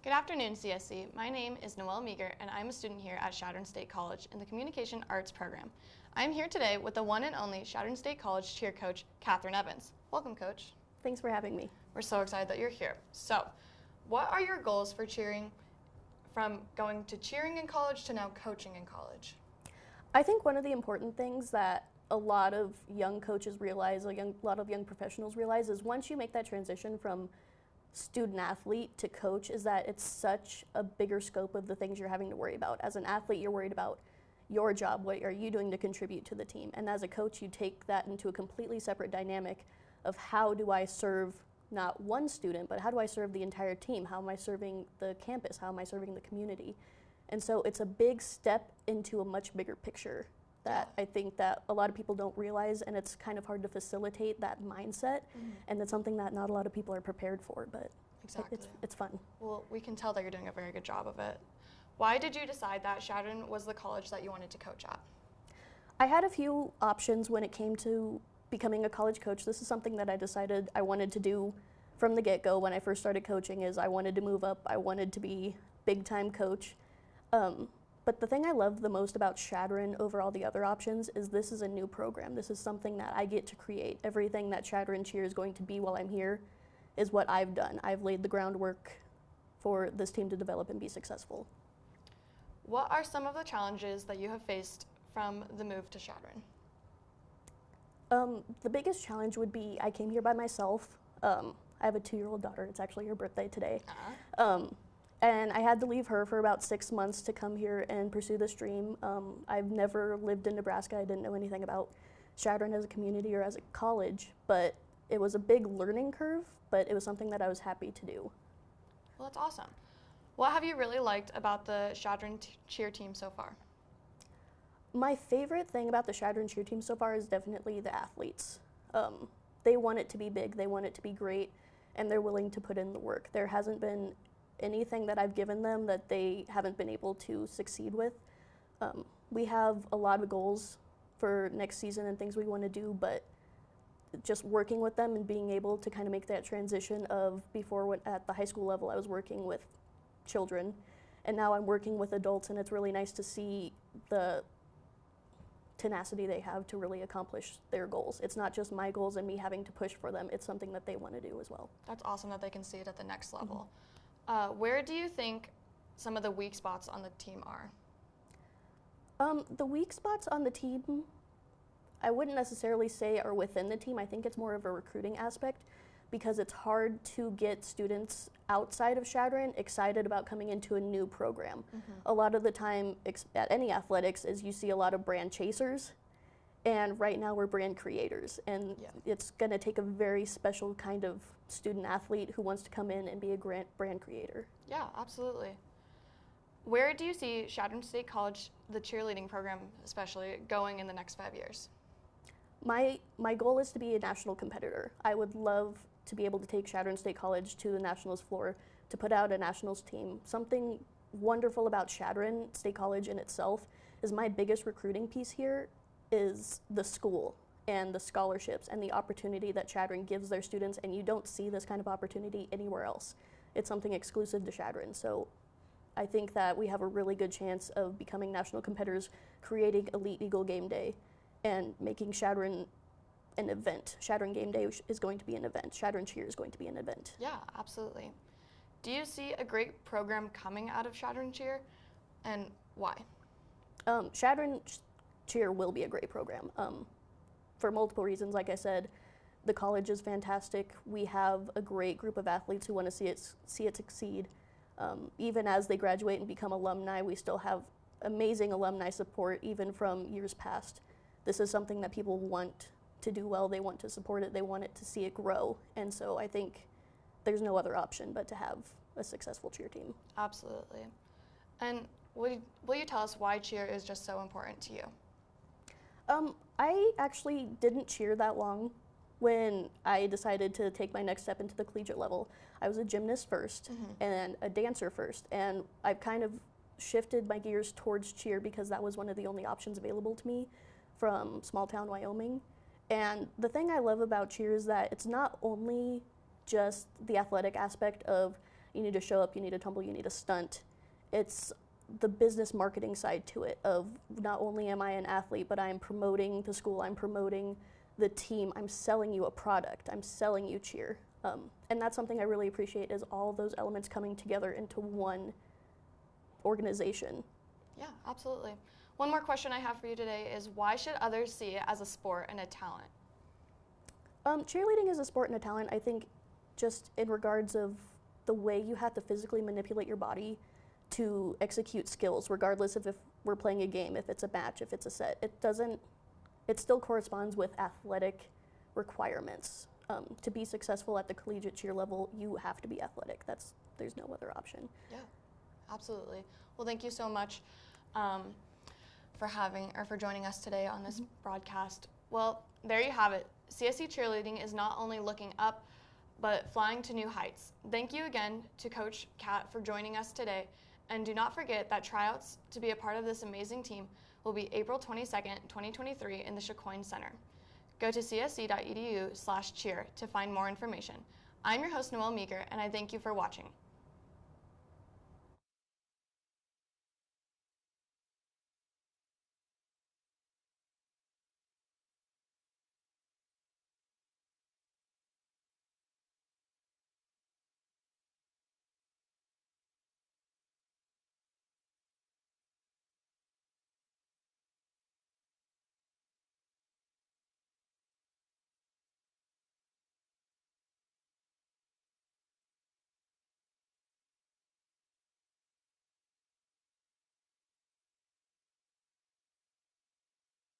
Good afternoon, CSC. My name is Noelle Meager, and I'm a student here at Chadron State College in the Communication Arts program. I'm here today with the one and only Chadron State College cheer coach, Catherine Evans. Welcome, Coach. Thanks for having me. We're so excited that you're here. So, what are your goals for cheering, from going to cheering in college to now coaching in college? I think one of the important things that a lot of young coaches realize, a lot of young professionals realize, is once you make that transition from student athlete to coach, is that it's such a bigger scope of the things you're having to worry about. As an athlete, you're worried about your job, what are you doing to contribute to the team? And as a coach, you take that into a completely separate dynamic of how do I serve not one student, but how do I serve the entire team? How am I serving the campus? How am I serving the community? And so it's a big step into a much bigger picture that I think that a lot of people don't realize, and it's kind of hard to facilitate that mindset, and it's something that not a lot of people are prepared for, but Exactly. it's fun. Well, we can tell that you're doing a very good job of it. Why did you decide that Chadron was the college that you wanted to coach at? I had a few options when it came to becoming a college coach. This is something that I decided I wanted to do from the get-go when I first started coaching. Is I wanted to move up, I wanted to be big-time coach. But the thing I love the most about Chadron over all the other options is this is a new program. This is something that I get to create. Everything that Chadron Cheer is going to be while I'm here is what I've done. I've laid the groundwork for this team to develop and be successful. What are some of the challenges that you have faced from the move to Chadron? The biggest challenge would be I came here by myself. I have a 2-year-old daughter. It's actually her birthday today. And I had to leave her for about 6 months to come here and pursue this dream. I've never lived in Nebraska. I didn't know anything about Chadron as a community or as a college, but it was a big learning curve, but it was something that I was happy to do. Well, that's awesome. What have you really liked about the Chadron cheer team so far? My favorite thing about the Chadron cheer team so far is definitely the athletes. They want it to be big, they want it to be great, and they're willing to put in the work. There hasn't been anything that I've given them that they haven't been able to succeed with. We have a lot of goals for next season and things we want to do, but just working with them and being able to kind of make that transition of before at the high school level I was working with children, and now I'm working with adults, and it's really nice to see the tenacity they have to really accomplish their goals. It's not just my goals and me having to push for them, it's something that they want to do as well. That's awesome that they can see it at the next level. Where do you think some of the weak spots on the team are? The weak spots on the team, I wouldn't necessarily say are within the team. I think it's more of a recruiting aspect, because it's hard to get students outside of Chadron excited about coming into a new program. A lot of the time at any athletics is you see a lot of brand chasers, and right now we're brand creators, and it's going to take a very special kind of student athlete who wants to come in and be a brand creator. Yeah, absolutely. Where do you see Chadron State College, the cheerleading program especially, going in the next 5 years? My goal is to be a national competitor. I would love to be able to take Chadron State College to the nationals floor, to put out a nationals team. Something wonderful about Chadron State College in itself is my biggest recruiting piece here is the school and the scholarships and the opportunity that Chadron gives their students, and you don't see this kind of opportunity anywhere else. It's something exclusive to Chadron. So I think that we have a really good chance of becoming national competitors, creating Elite Eagle Game Day, and making Chadron an event. Chadron Game Day is going to be an event. Chadron Cheer is going to be an event. Yeah, absolutely. Do you see a great program coming out of Chadron Cheer, and why? Chadron Cheer will be a great program for multiple reasons. Like I said, the college is fantastic. We have a great group of athletes who want to see it succeed. Even as they graduate and become alumni, we still have amazing alumni support even from years past. This is something that people want to do well. They want to support it. They want it to see it grow. And so I think there's no other option but to have a successful cheer team. Absolutely. And will you tell us why cheer is just so important to you? I actually didn't cheer that long when I decided to take my next step into the collegiate level. I was a gymnast first and a dancer first, and I've kind of shifted my gears towards cheer because that was one of the only options available to me from small town Wyoming. And the thing I love about cheer is that it's not only just the athletic aspect of, you need to show up, you need to tumble, you need to stunt. It's the business marketing side to it of not only am I an athlete, but I'm promoting the school, I'm promoting the team, I'm selling you a product, I'm selling you cheer. And that's something I really appreciate, is all those elements coming together into one organization. Yeah, absolutely. One more question I have for you today is, why should others see it as a sport and a talent? Cheerleading is a sport and a talent, I think, just in regards of the way you have to physically manipulate your body to execute skills, regardless of if we're playing a game, if it's a match, if it's a set. It still corresponds with athletic requirements. To be successful at the collegiate cheer level, you have to be athletic. There's no other option. Yeah, absolutely. Well, thank you so much for joining us today on this broadcast. Well, there you have it. CSC cheerleading is not only looking up, but flying to new heights. Thank you again to Coach Kat for joining us today. And do not forget that tryouts to be a part of this amazing team will be April 22nd, 2023 in the Chacoin Center. Go to csc.edu/cheer to find more information. I'm your host, Noelle Meeker, and I thank you for watching.